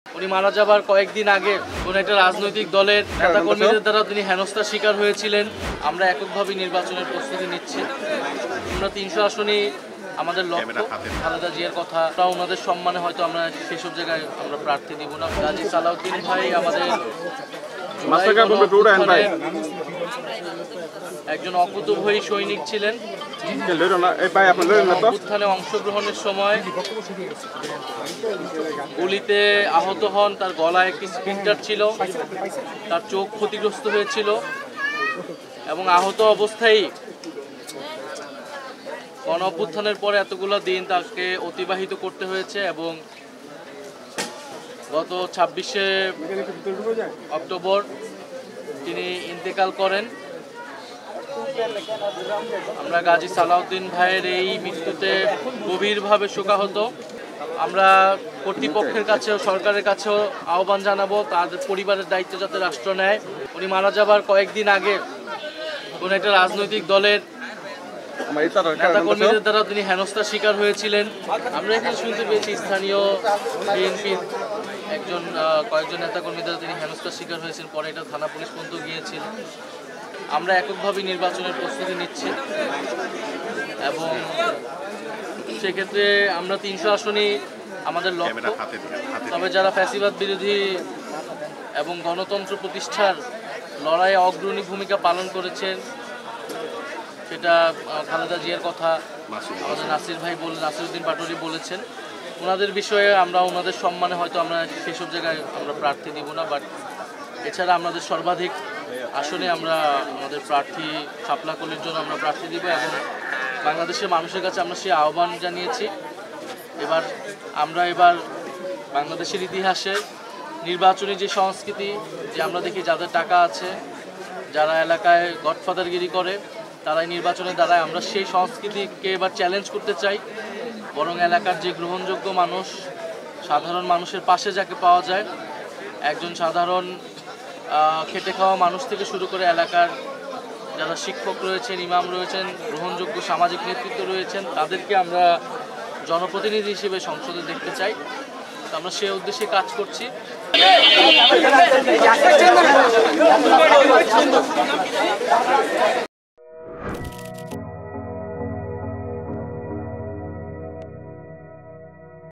উনি মারা যাবার কয়েকদিন আগে কোন একটা রাজনৈতিক দলের নেতাকর্মীদের দ্বারা তিনি হেনস্থার শিকার হয়েছিলেন। আমরা এককভাবে নির্বাচনের প্রস্তুতি নিচ্ছি। আমরা ৩০০ আসনই আমাদের লক্ষ্য। খালেদা জিয়ার কথা ওনাদের সম্মানে হয়তো আমরা সেসব জায়গায় আমরা প্রার্থী দিব না। গাজী সালাউদ্দিন ভাই আমাদের একজন অকুতোভয়ী সৈনিক ছিলেন। উত্থানে অংশগ্রহণের সময় গুলিতে আহত হন, তার গলায় একটি স্প্লিন্টার ছিল, তার চোখ ক্ষতিগ্রস্ত হয়েছিল এবং আহত অবস্থায় গণ অভ্যুত্থানের পরে এতগুলো দিন তাকে অতিবাহিত করতে হয়েছে এবং গত ২৬শে অক্টোবর তিনি ইন্তেকাল করেন। আমরা গাজী সালাউদ্দিন ভাইয়ের এই মৃত্যুতে গভীরভাবে শোকাহত। আমরা কর্তৃপক্ষের কাছেও সরকারের কাছেও আহ্বান জানাবো তাদের পরিবারের দায়িত্ব যাতে রাষ্ট্র নেয়। উনি মারা যাবার কয়েকদিন আগে কোন একটা রাজনৈতিক দলের নেতাকর্মীদের দ্বারা তিনি হেনস্থার শিকার হয়েছিলেন। আমরা এখানে শুনতে পেয়েছি স্থানীয় বিএনপির কয়েকজন নেতাকর্মীদের দ্বারা তিনি হেনস্থার শিকার হয়েছেন, পরে এটা থানা পুলিশ পর্যন্ত গিয়েছিল। আমরা এককভাবে নির্বাচনের প্রস্তুতি নিচ্ছি এবং সেক্ষেত্রে আমরা ৩০০ আসনই আমাদের লক্ষ্য। তবে যারা ফ্যাসিবাদ বিরোধী এবং গণতন্ত্র প্রতিষ্ঠার লড়াইয়ে অগ্রণী ভূমিকা পালন করেছেন, সেটা খালেদা জিয়ার কথা আমাদের নাসিরউদ্দিন পাটোয়ারি বলেছেন। ওনাদের বিষয়ে আমরা ওনাদের সম্মানে হয়তো আমরা সেসব জায়গায় আমরা প্রার্থী দিব না। বাট এছাড়া আমাদের সর্বাধিক আসনে আমরা আমাদের প্রার্থী শাপলাকলির জন্য আমরা প্রার্থী দিব এবং বাংলাদেশের মানুষের কাছে আমরা সেই আহ্বান জানিয়েছি। এবার বাংলাদেশের ইতিহাসে নির্বাচনী যে সংস্কৃতি, যে আমরা দেখি যাদের টাকা আছে, যারা এলাকায় গডফাদারগিরি করে, তারাই নির্বাচনের দ্বারাই আমরা সেই সংস্কৃতিকে এবার চ্যালেঞ্জ করতে চাই। বরং এলাকার যে গ্রহণযোগ্য মানুষ, সাধারণ মানুষের পাশে যাকে পাওয়া যায়, একজন সাধারণ খেটে খাওয়া মানুষ থেকে শুরু করে এলাকার যারা শিক্ষক রয়েছেন, ইমাম রয়েছেন, গ্রহণযোগ্য সামাজিক নেতৃত্ব রয়েছেন, তাদেরকে আমরা জনপ্রতিনিধি হিসেবে সংসদে দেখতে চাই। তো আমরা সে উদ্দেশ্যে কাজ করছি।